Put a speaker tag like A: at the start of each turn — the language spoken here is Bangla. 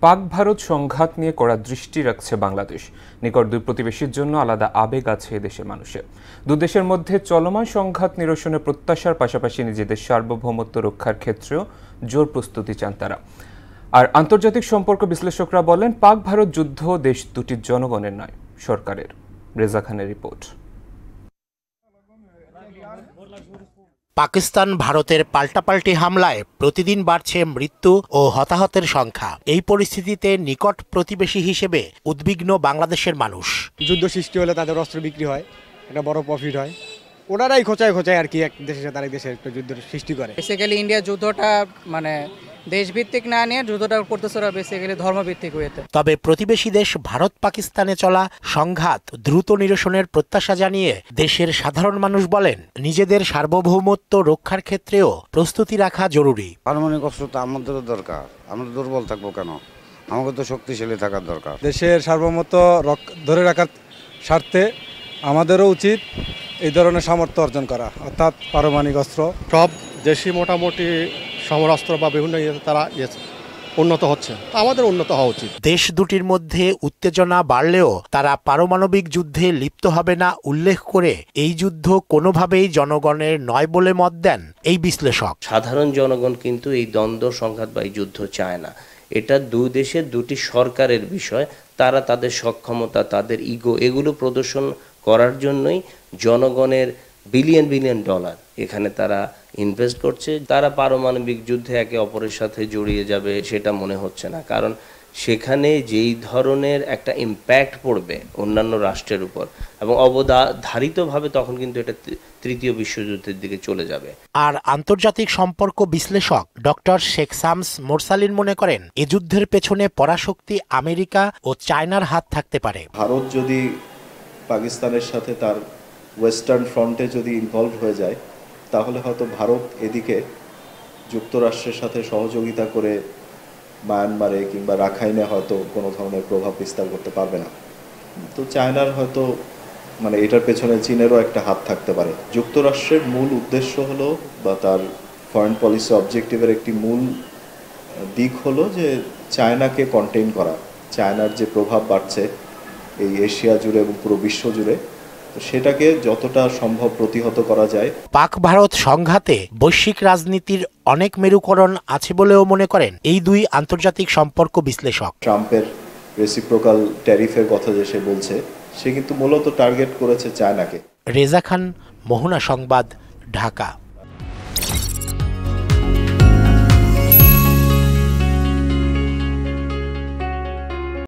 A: পাক ভারত সংঘাত নিয়ে কড়া দৃষ্টি রাখছে বাংলাদেশ। নিকট দুই প্রতিবেশীর জন্য আলাদা আবেগ আছে এদেশের মানুষের। দুদেশের মধ্যে চলমান সংঘাত নিরসনের প্রত্যাশার পাশাপাশি নিজেদের সার্বভৌমত্ব রক্ষার ক্ষেত্রেও জোর প্রস্তুতি চান তারা। আর আন্তর্জাতিক সম্পর্ক বিশ্লেষকরা বলেন, পাক ভারত যুদ্ধ দেশ দুটির জনগণের নয়, সরকারের। রেজা খানের রিপোর্ট।
B: পাকিস্তান ভারতের পাল্টাপাল্টি হামলায় প্রতিদিন বাড়ছে মৃত্যু ও হতাহতের সংখ্যা। এই পরিস্থিতিতে নিকট প্রতিবেশী হিসেবে উদ্বিগ্ন বাংলাদেশের মানুষ।
C: যুদ্ধ সৃষ্টি হলে তাদের অস্ত্র বিক্রি হয়, এটা বড় প্রফিট হয়। ওনারাই খোঁচায় আর কি এক দেশের সাথে আরেক দেশের একটা যুদ্ধের সৃষ্টি করে।
D: বেসিক্যালি ইন্ডিয়া যুদ্ধটা দেশভিত্তিক না নিয়ে যুদ্ধটা করতেছে বেসিক্যালি ধর্মভিত্তিক হয়েছে।
B: তবে প্রতিবেশী দেশ ভারত পাকিস্তানে চলা সংঘাত দ্রুত নিরসনের প্রত্যাশা জানিয়ে দেশের সাধারণ মানুষ বলেন, নিজেদের সার্বভৌমত্ব রক্ষার ক্ষেত্রেও প্রস্তুতি রাখা জরুরি।
E: পারমাণবিক অস্ত্র তো আমাদেরও দরকার, আমরা দুর্বল থাকবো কেন? আমাকে তো শক্তিশালী থাকার দরকার।
C: দেশের সার্বভৌমত্ব ধরে রাখার স্বার্থে আমাদেরও উচিত এই ধরনের সামর্থ্য অর্জন করা, অর্থাৎ পারমাণবিক অস্ত্র।
F: সব দেশই মোটামুটি সমরাস্ত্র বা বিভিন্ন তারা উন্নত হচ্ছে, আমাদের উন্নত হওয়া উচিত।
B: দেশ দুটির মধ্যে উত্তেজনা বাড়লেও তারা পারমাণবিক যুদ্ধে লিপ্ত হবে না উল্লেখ করে এই যুদ্ধ কোনোভাবেই জনগণের নয় বলে মত দেন এই বিশ্লেষক।
G: সাধারণ জনগণ কিন্তু এই দ্বন্দ্ব সংঘাত বা এই যুদ্ধ চায় না। এটা দুই দেশের দুটি সরকারের বিষয়। তারা তাদের সক্ষমতা, তাদের ইগো এগুলো প্রদর্শন করার জন্যই জনগণের বিলিয়ন বিলিয়ন ডলার এখানে তারা ইনভেস্ট করছে। তারা পারমাণবিক যুদ্ধে একে অপরের সাথে জড়িয়ে যাবে সেটা মনে হচ্ছে না, কারণ সেখানে যেই ধরনের একটা ইম্প্যাক্ট পড়বে অন্যান্য রাষ্ট্রের উপর এবং অবধারিতভাবে তখন কিন্তু এটা তৃতীয় বিশ্বযুদ্ধের দিকে চলে যাবে।
B: আর আন্তর্জাতিক সম্পর্ক বিশ্লেষক ডক্টর শেখ শামস মোরসালিন মনে করেন, এ যুদ্ধের পেছনে পরাশক্তি আমেরিকা ও চায়নার হাত থাকতে পারে।
H: ভারত যদি পাকিস্তানের সাথে তার ওয়েস্টার্ন ফ্রন্টে যদি ইনভলভ হয়ে যায়, তাহলে হয়তো ভারত এদিকে যুক্তরাষ্ট্রের সাথে সহযোগিতা করে মায়ানমারে কিংবা রাখাইনে হয়তো কোনো ধরনের প্রভাব বিস্তার করতে পারবে না। তো চায়নার হয়তো এটার পেছনে চীনেরও একটা হাত থাকতে পারে। যুক্তরাষ্ট্রের মূল উদ্দেশ্য হলো বা তার ফরেন পলিসি অবজেক্টিভের একটি মূল দিক হলো যে চায়নাকে কন্টেইন করা। চায়নার যে প্রভাব বাড়ছে এই এশিয়া জুড়ে এবং পুরো বিশ্ব জুড়ে, সেটাকে যতটা সম্ভব প্রতিহত করা যায়।
B: পাক ভারত সংঘাতে বৈশ্বিক রাজনীতির অনেক মেরুকরণ আছে বলেও মনে করেন এই দুই আন্তর্জাতিক সম্পর্ক বিশ্লেষক।
H: ট্রাম্পের রেসিপ্রোকাল ট্যারিফের কথা যে সে বলছে, সে কিন্তু মূলত টার্গেট করেছে চায়নাকে।
B: রেজা খান, মোহনা সংবাদ, ঢাকা।